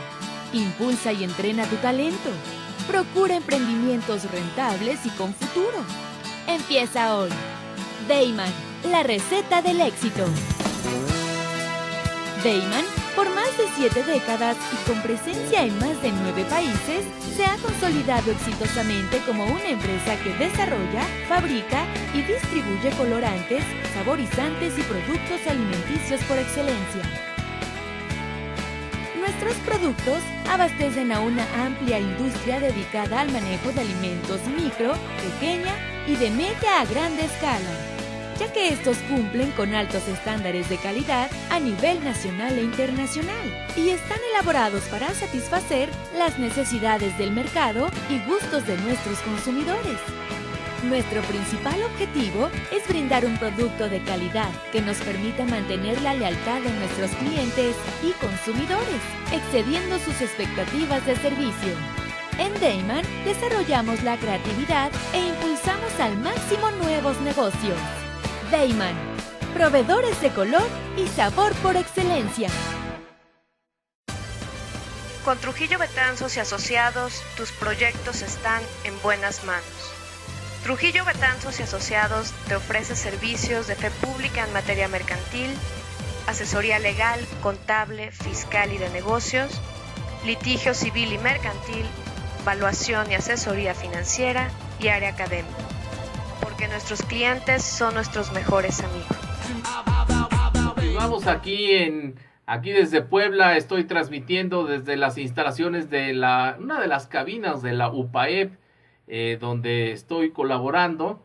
Impulsa y entrena tu talento. Procura emprendimientos rentables y con futuro. Empieza hoy. Dayman, la receta del éxito. Dayman, por más de 7 décadas y con presencia en más de 9 países, se ha consolidado exitosamente como una empresa que desarrolla, fabrica y distribuye colorantes, saborizantes y productos alimenticios por excelencia. Nuestros productos abastecen a una amplia industria dedicada al manejo de alimentos micro, pequeña y de media a grande escala, ya que estos cumplen con altos estándares de calidad a nivel nacional e internacional y están elaborados para satisfacer las necesidades del mercado y gustos de nuestros consumidores. Nuestro principal objetivo es brindar un producto de calidad que nos permita mantener la lealtad de nuestros clientes y consumidores, excediendo sus expectativas de servicio. En Dayman desarrollamos la creatividad e impulsamos al máximo nuevos negocios. Dayman, proveedores de color y sabor por excelencia. Con Trujillo Betanzos y Asociados, tus proyectos están en buenas manos. Trujillo Betanzos y Asociados te ofrece servicios de fe pública en materia mercantil, asesoría legal, contable, fiscal y de negocios, litigio civil y mercantil, evaluación y asesoría financiera y área académica, porque nuestros clientes son nuestros mejores amigos. Vamos aquí desde Puebla, estoy transmitiendo desde las instalaciones de una de las cabinas de la UPAEP, donde estoy colaborando.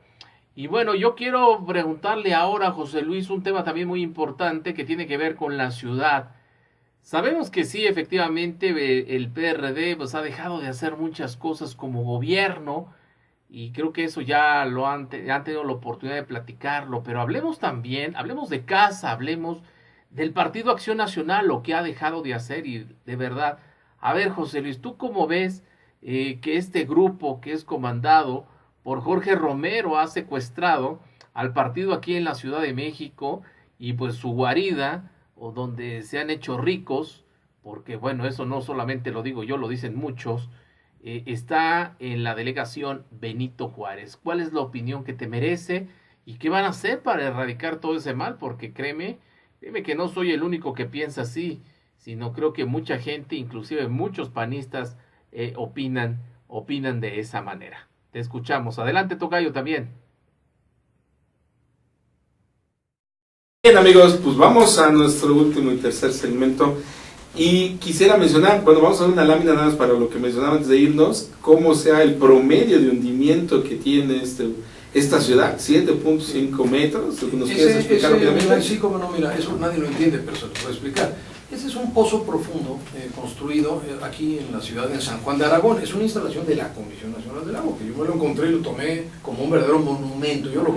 Y bueno, yo quiero preguntarle ahora a José Luis un tema también muy importante que tiene que ver con la ciudad. Sabemos que sí, efectivamente, el PRD pues ha dejado de hacer muchas cosas como gobierno, y creo que eso ya han tenido la oportunidad de platicarlo, pero hablemos de casa, hablemos del Partido Acción Nacional, lo que ha dejado de hacer. Y de verdad, a ver, José Luis, ¿tú cómo ves que este grupo que es comandado por Jorge Romero ha secuestrado al partido aquí en la Ciudad de México, y pues su guarida, o donde se han hecho ricos, porque bueno, eso no solamente lo digo yo, lo dicen muchos, está en la delegación Benito Juárez? ¿Cuál es la opinión que te merece y qué van a hacer para erradicar todo ese mal? Porque créeme que no soy el único que piensa así, sino creo que mucha gente, inclusive muchos panistas, opinan de esa manera. Te escuchamos. Adelante, tocayo, también. Bien, amigos, pues vamos a nuestro último y tercer segmento. Y quisiera mencionar, bueno, vamos a ver una lámina nada más para lo que mencionaba antes de irnos, cómo sea el promedio de hundimiento que tiene esta ciudad, 7.5 metros. ¿Nos quieres explicar rápidamente? Sí, como no, mira, eso nadie lo entiende, pero se lo puedo explicar. Este es un pozo profundo construido aquí en la ciudad de San Juan de Aragón. Es una instalación de la Comisión Nacional del Agua, que yo me lo encontré y lo tomé como un verdadero monumento. Yo lo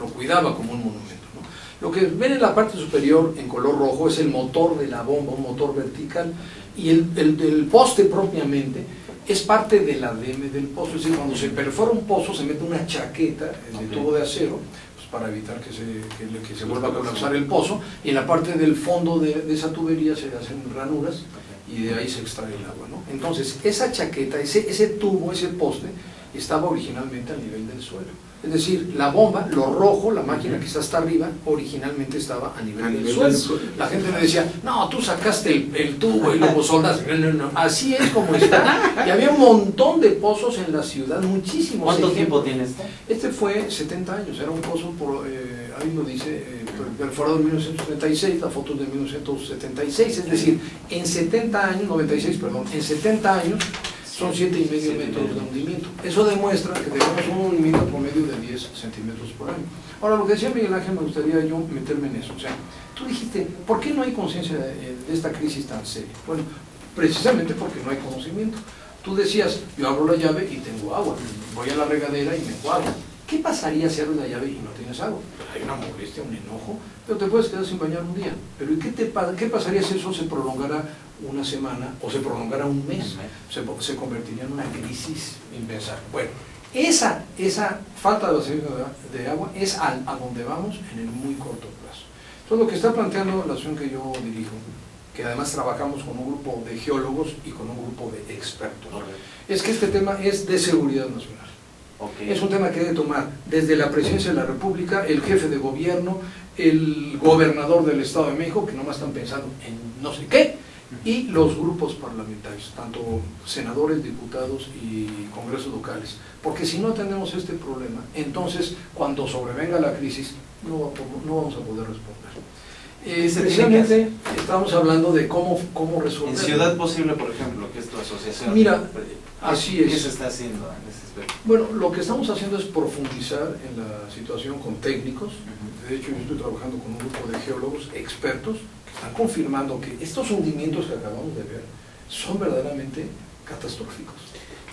cuidaba como un monumento, ¿no? Lo que ven en la parte superior en color rojo es el motor de la bomba, un motor vertical, y el poste propiamente es parte del ADM del pozo. Es decir, cuando se perfora un pozo se mete una chaqueta de tubo de acero, para evitar que se vuelva a colapsar el pozo, y en la parte del fondo de esa tubería se hacen ranuras y de ahí se extrae el agua, ¿no? Entonces, esa chaqueta, ese tubo, ese poste, estaba originalmente al nivel del suelo. Es decir, la bomba, lo rojo, la máquina que está hasta arriba, originalmente estaba a nivel del suelo. La gente me decía, no, tú sacaste el tubo y luego soldaste. No, así es como está. Y había un montón de pozos en la ciudad, muchísimos. ¿Cuánto tiempo tiene este? Este fue 70 años, era un pozo, ahí lo dice, perforado en 1936, la foto es de 1976, es decir, en 70 años, 96, perdón, en 70 años, son 7,5 metros de hundimiento. Eso demuestra que tenemos un hundimiento promedio de 10 centímetros por año. Ahora, lo que decía Miguel Ángel, me gustaría yo meterme en eso. O sea, tú dijiste, ¿por qué no hay conciencia de esta crisis tan seria? Bueno, precisamente porque no hay conocimiento. Tú decías, yo abro la llave y tengo agua, voy a la regadera y me enjuago. ¿Qué pasaría si abres la llave y no tienes agua? Pues hay una molestia, un enojo, pero te puedes quedar sin bañar un día. Pero ¿y qué pasaría si eso se prolongara una semana o se prolongara un mes? Se convertiría en una crisis impensable. Bueno, esa falta de abastecimiento de agua es a donde vamos en el muy corto plazo. Entonces, lo que está planteando la asociación que yo dirijo, que además trabajamos con un grupo de geólogos y con un grupo de expertos, es que este tema es de seguridad nacional. Es un tema que debe tomar desde la presidencia de la República, el jefe de gobierno, el gobernador del Estado de México, que nomás están pensando en no sé qué, y los grupos parlamentarios, tanto senadores, diputados y congresos locales. Porque si no atendemos este problema, entonces cuando sobrevenga la crisis no vamos a poder responder. Precisamente estamos hablando de cómo resolver. En Ciudad Posible, por ejemplo, que es tu asociación. Mira, así es. ¿Qué se está haciendo en ese aspecto? Bueno, lo que estamos haciendo es profundizar en la situación con técnicos. De hecho, yo estoy trabajando con un grupo de geólogos expertos que están confirmando que estos hundimientos que acabamos de ver son verdaderamente catastróficos.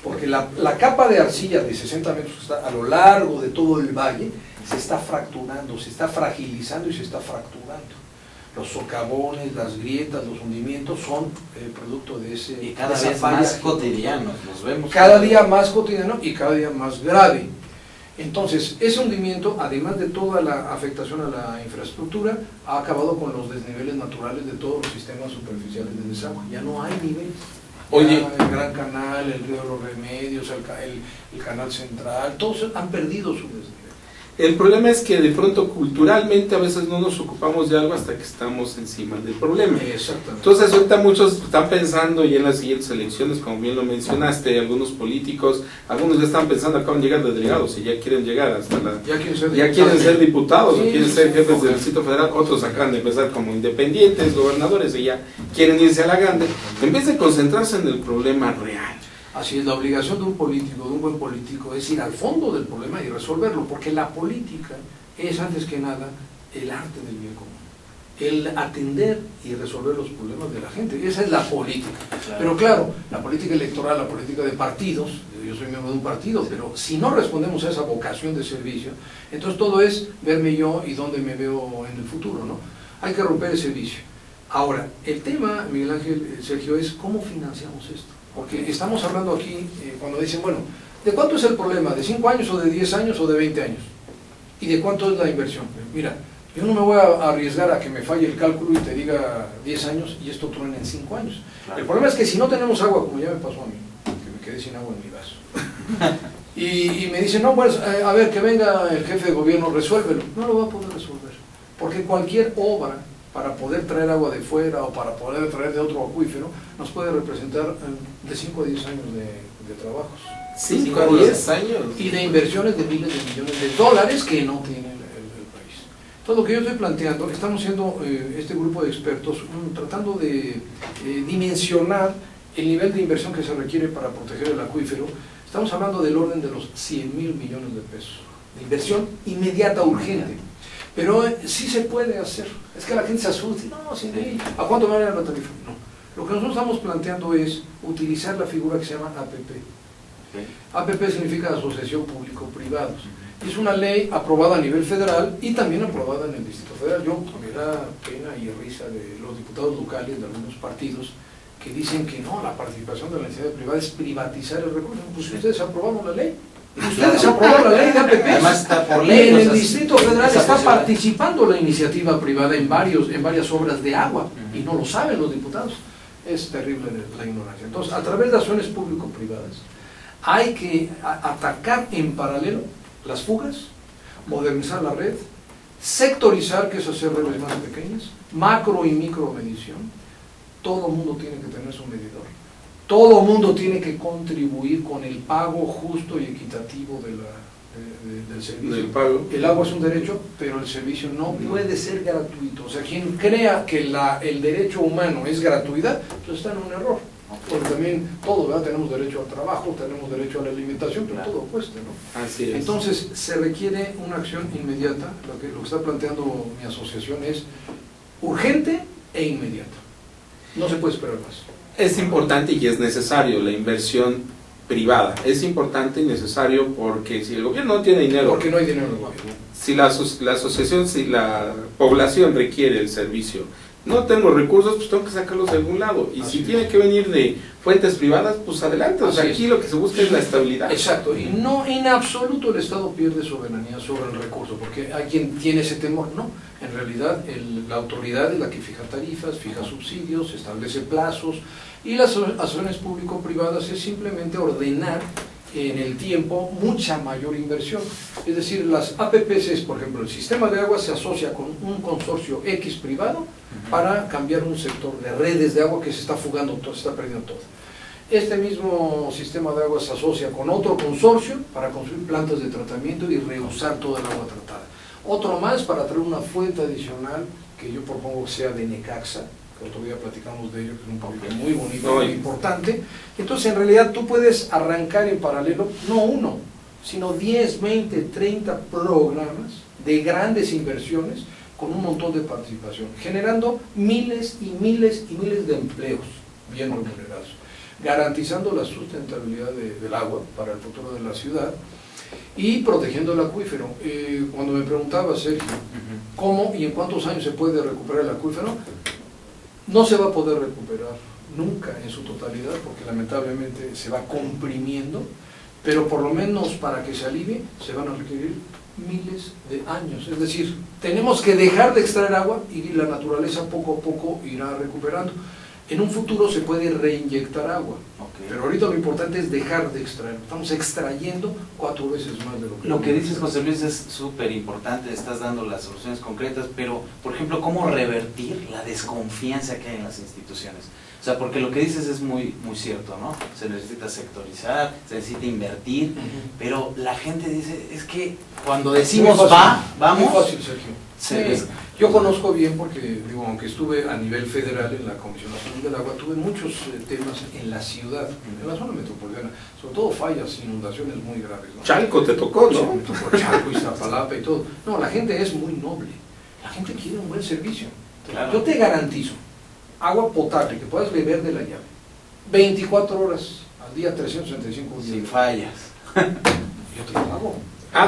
Porque la capa de arcilla de 60 metros que está a lo largo de todo el valle se está fracturando, se está fragilizando y se está fracturando. Los socavones, las grietas, los hundimientos son producto de ese... Y cada vez más cotidianos, los vemos. Cada día más cotidiano y cada día más grave. Entonces, ese hundimiento, además de toda la afectación a la infraestructura, ha acabado con los desniveles naturales de todos los sistemas superficiales de desagüe. Ya no hay nivel. Oye, el Gran Canal, el Río de los Remedios, el Canal Central, todos han perdido su desnivel. El problema es que de pronto culturalmente a veces no nos ocupamos de algo hasta que estamos encima del problema. Exactamente. Entonces ahorita muchos están pensando ya en las siguientes elecciones, como bien lo mencionaste, algunos políticos, algunos ya están pensando, acaban de llegar de delegados y ya quieren llegar hasta ya quieren ser diputados, sí, o quieren ser jefes del Distrito Federal, otros acaban de empezar como independientes, gobernadores y ya quieren irse a la grande, en vez de concentrarse en el problema real. Así es, la obligación de un político, de un buen político, es ir al fondo del problema y resolverlo, porque la política es antes que nada el arte del bien común, el atender y resolver los problemas de la gente, esa es la política. Claro. Pero claro, la política electoral, la política de partidos, yo soy miembro de un partido, pero si no respondemos a esa vocación de servicio, entonces todo es verme yo y dónde me veo en el futuro, ¿no? Hay que romper ese vicio. Ahora, el tema, Miguel Ángel, Sergio, es cómo financiamos esto. Porque estamos hablando aquí, cuando dicen, bueno, ¿de cuánto es el problema? ¿De 5 años o de 10 años o de 20 años? ¿Y de cuánto es la inversión? Mira, yo no me voy a arriesgar a que me falle el cálculo y te diga 10 años y esto truene en 5 años. Claro. El problema es que si no tenemos agua, como ya me pasó a mí, que me quedé sin agua en mi vaso, y me dicen, no, pues, a ver, que venga el jefe de gobierno, resuélvelo. No lo va a poder resolver, porque cualquier obra para poder traer agua de fuera o para poder traer de otro acuífero, nos puede representar de 5 a 10 años de trabajos. 5 a 10 años. Y de inversiones de miles de millones de dólares que no tiene el país. Entonces, lo que yo estoy planteando, estamos siendo este grupo de expertos tratando de dimensionar el nivel de inversión que se requiere para proteger el acuífero. Estamos hablando del orden de los 100,000 millones de pesos de inversión inmediata, urgente. Pero sí se puede hacer. Es que la gente se asusta, no, sin ley, ¿a cuánto vale la tarifa? No. Lo que nosotros estamos planteando es utilizar la figura que se llama APP. APP significa Asociación Público-Privados. Es una ley aprobada a nivel federal y también aprobada en el Distrito Federal. Yo, me da pena y risa de los diputados locales de algunos partidos que dicen que no, la participación de la iniciativa privada es privatizar el recurso. Pues ustedes aprobaron la ley. Ustedes aprobaron la ley de APP. Además está por ley. Y en el Distrito Federal está participando la iniciativa privada en varias obras de agua y no lo saben los diputados. Es terrible la ignorancia. Entonces, a través de acciones público-privadas hay que atacar en paralelo las fugas, modernizar la red, sectorizar, que es hacer redes más pequeñas, macro y micro medición. Todo el mundo tiene que tener su medidor. Todo el mundo tiene que contribuir con el pago justo y equitativo del servicio. Del pago. El agua es un derecho, pero el servicio no puede ser gratuito. O sea, quien crea que el derecho humano es gratuidad, pues está en un error. Porque también todos, ¿verdad? Tenemos derecho al trabajo, tenemos derecho a la alimentación, pero todo cuesta, ¿no? Así es. Entonces, se requiere una acción inmediata. Lo que está planteando mi asociación es urgente e inmediata. No se puede esperar más. Es importante y es necesario la inversión privada. Es importante y necesario porque si el gobierno no tiene dinero, Porque no hay dinero en el gobierno. si la asociación, si la población requiere el servicio, no tengo recursos, pues tengo que sacarlos de algún lado. Y Así si es. tiene que venir de fuentes privadas, pues adelante. O sea, Así aquí es. lo que se busca es la estabilidad. Exacto, y no en absoluto el Estado pierde soberanía sobre el recurso, porque hay quien tiene ese temor. No, en realidad la autoridad es la que fija tarifas, fija subsidios, establece plazos, y las asociaciones público-privadas es simplemente ordenar en el tiempo mucha mayor inversión. Es decir, las APPs es, por ejemplo, el sistema de agua se asocia con un consorcio X privado para cambiar un sector de redes de agua que se está fugando todo, se está perdiendo todo. Este mismo sistema de agua se asocia con otro consorcio para construir plantas de tratamiento y reusar toda el agua tratada. Otro más para traer una fuente adicional que yo propongo que sea de Necaxa, que otro día platicamos de ello, que es un proyecto muy bonito, muy importante. Entonces, en realidad, tú puedes arrancar en paralelo, no uno, sino 10, 20, 30 programas de grandes inversiones con un montón de participación, generando miles y miles y miles de empleos bien remunerados, garantizando la sustentabilidad del agua para el futuro de la ciudad y protegiendo el acuífero. Cuando me preguntaba, Sergio, ¿cómo y en cuántos años se puede recuperar el acuífero? No se va a poder recuperar nunca en su totalidad, porque lamentablemente se va comprimiendo, pero por lo menos para que se alivie se van a requerir miles de años. Es decir, tenemos que dejar de extraer agua y la naturaleza poco a poco irá recuperando. En un futuro se puede reinyectar agua, pero ahorita lo importante es dejar de extraer. Estamos extrayendo 4 veces más de lo que... Lo que dices, José Luis, es súper importante, estás dando las soluciones concretas, pero, por ejemplo, ¿cómo revertir la desconfianza que hay en las instituciones? O sea, porque lo que dices es muy cierto, ¿no? Se necesita sectorizar, se necesita invertir, pero la gente dice, es que cuando decimos vamos... Muy fácil, Sergio. Yo conozco bien porque, digo, aunque estuve a nivel federal en la Comisión Nacional del Agua, tuve muchos temas en la ciudad, en la zona metropolitana, sobre todo fallas, inundaciones muy graves, ¿no? Chalco te tocó, ¿no? Sí, me tocó Chalco, Iztapalapa y todo. No, la gente es muy noble, la gente quiere un buen servicio. Claro. Yo te garantizo agua potable que puedas beber de la llave, 24 horas al día, 365 días. Sin fallas. Yo te lo pago.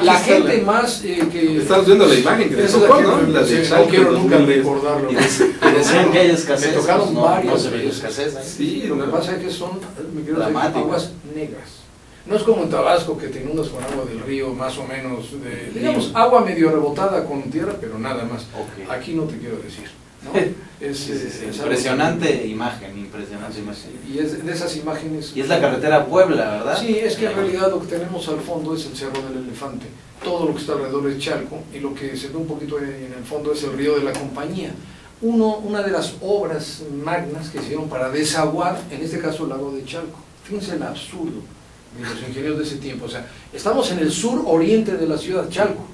La gente más que... Estás viendo la imagen que te tocó, ¿no? La de no quiero nunca 2010. recordarlo. Y decían que hay escasez. Me tocaron pues, varias no se ve veces. escasez ahí. Sí, Lo que pasa es que son, me quiero decir, Dramático. aguas negras. No es como en Tabasco que te inundas con agua del río, más o menos, digamos, agua medio rebotada con tierra, pero nada más. Ok. Aquí no te quiero decir, ¿no? Es, Sí, sí, sí. es Impresionante imagen, impresionante imagen. y es de esas imágenes... Y es la carretera a Puebla, ¿verdad? Sí, es que en realidad lo que tenemos al fondo es el Cerro del Elefante. Todo lo que está alrededor es Chalco, y lo que se ve un poquito en el fondo es el río de la Compañía. Una de las obras magnas que se hicieron para desaguar, en este caso el lago de Chalco. Fíjense el absurdo de los ingenieros de ese tiempo. O sea, estamos en el sur oriente de la ciudad, Chalco.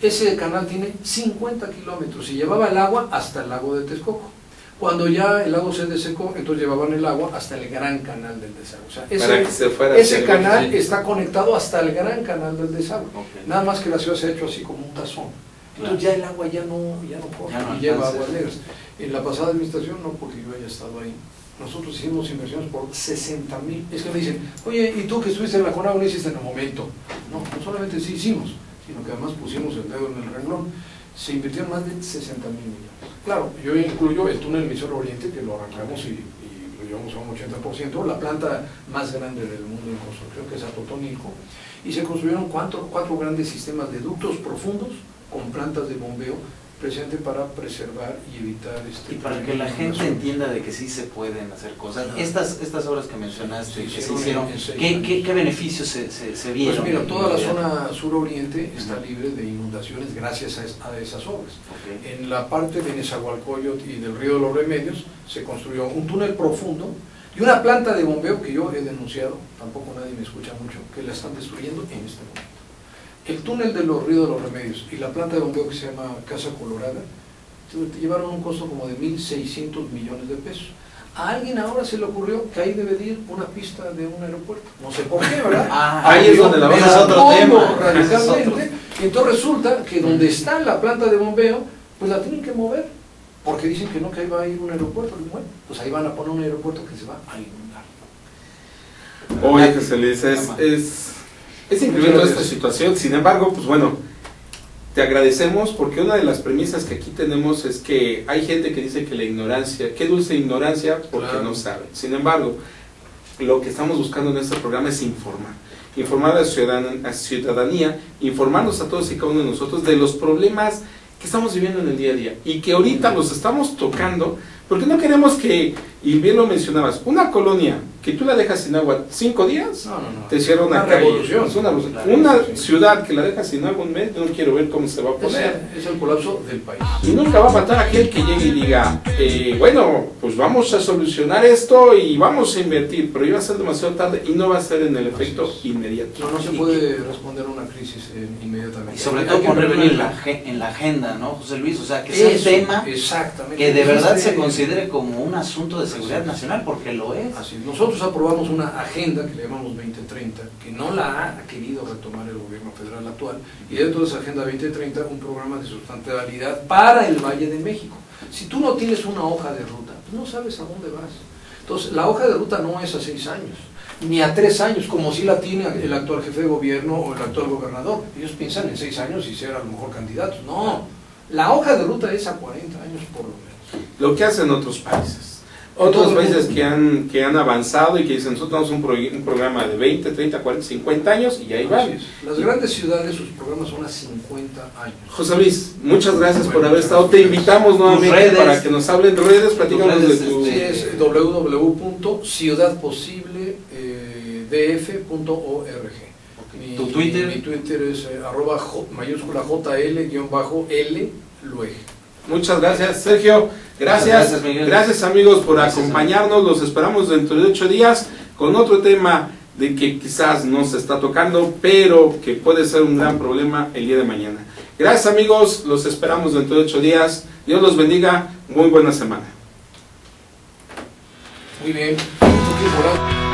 Ese canal tiene 50 kilómetros y llevaba el agua hasta el lago de Texcoco. Cuando ya el lago se desecó, entonces llevaban el agua hasta el gran canal del desagüe. O sea, Para que se fuera ese hacia el canal norte. está conectado hasta el gran canal del desagüe. Ok. Nada más que la ciudad se ha hecho así como un tazón. Entonces ya el agua ya no corre, Ya no y lleva alcanza. aguas negras. En la pasada administración, no porque yo haya estado ahí, nosotros hicimos inversiones por 60,000. Es que me dicen, oye, ¿y tú que estuviste en la CONAGUA no hiciste en el momento? No solamente sí hicimos, sino que además pusimos el dedo en el renglón. Se invirtieron más de 60,000 millones. Claro, yo incluyo el túnel Misor Oriente, que lo arrancamos y lo llevamos a un 80%, la planta más grande del mundo en construcción, que es Atotonilco, y se construyeron cuatro grandes sistemas de ductos profundos con plantas de bombeo, precisamente para preservar y evitar Y para que la gente entienda de que sí se pueden hacer cosas. Estas obras que mencionaste, que se hicieron, ¿qué beneficios se vieron? Pues mira, toda la zona suroriente está libre de inundaciones gracias a esas obras. Okay. En la parte de Nezahualcóyotl y del río de los Remedios se construyó un túnel profundo y una planta de bombeo que yo he denunciado, tampoco nadie me escucha mucho, que la están destruyendo en este momento. El túnel de los ríos de los Remedios y la planta de bombeo que se llama Casa Colorada llevaron un costo como de 1.600 millones de pesos. A alguien ahora se le ocurrió que ahí debe de ir una pista de un aeropuerto. No sé por qué, ¿verdad? Ahí es donde la me vamos a opongo otro tema. radicalmente. Y entonces resulta que donde está la planta de bombeo, pues la tienen que mover, porque dicen que no, que ahí va a ir un aeropuerto. Y bueno, pues ahí van a poner un aeropuerto que se va a inundar. Oye, José Luis, es increíble toda esta situación. Sin embargo, pues bueno, te agradecemos porque una de las premisas que aquí tenemos es que hay gente que dice que la ignorancia, qué dulce ignorancia porque Claro. no sabe. Sin embargo, lo que estamos buscando en este programa es informar a la ciudadanía, informarnos a todos y cada uno de nosotros de los problemas que estamos viviendo en el día a día y que ahorita los estamos tocando porque no queremos que, y bien lo mencionabas, una colonia que tú la dejas sin agua 5 días, No. te cierra una calle. revolución. Es una revolución. Claro, Una sí. ciudad que la dejas sin agua un mes, yo no quiero ver cómo se va a poner. Es el colapso del país. Y nunca va a faltar aquel que llegue y diga, bueno, pues vamos a solucionar esto y vamos a invertir, pero ya va a ser demasiado tarde y no va a ser en el efecto inmediato. No se puede responder a una crisis inmediatamente. Y sobre Hay todo que ponerlo prevenirla. en la agenda, ¿no, José Luis? O sea, que sea un Eso, tema exactamente. que de verdad se Este- considere como un asunto de seguridad nacional, porque lo es. Así, nosotros aprobamos una agenda que le llamamos 2030, que no la ha querido retomar el gobierno federal actual, y dentro de esa agenda 2030 un programa de sustentabilidad para el Valle de México. Si tú no tienes una hoja de ruta, pues no sabes a dónde vas. Entonces, la hoja de ruta no es a 6 años, ni a 3 años, como si la tiene el actual jefe de gobierno o el actual gobernador. Ellos piensan en 6 años y ser a lo mejor candidatos. No, la hoja de ruta es a 40 años por lo menos. Lo que hacen otros países. Otros Todo el países mundo. que han avanzado y que dicen, nosotros tenemos un programa de 20, 30, 40, 50 años y ahí van. Así es. Las grandes ciudades, sus programas son a 50 años. José Luis, muchas gracias por Bueno, haber estado. Te invitamos nuevamente redes. para que nos hablen redes, platícanos de redes, tu... Sí, es www.ciudadposible.df.org. ¿Tu Twitter? Mi Twitter es mayúscula JL_L Lueg. Muchas gracias, Sergio. Gracias. Gracias, Miguel. Gracias, amigos, por Gracias, acompañarnos. Los esperamos dentro de 8 días con otro tema de que quizás no se está tocando, pero que puede ser un gran problema el día de mañana. Gracias, amigos. Los esperamos dentro de 8 días. Dios los bendiga. Muy buena semana. Muy bien. Mucho tiempo, ¿verdad?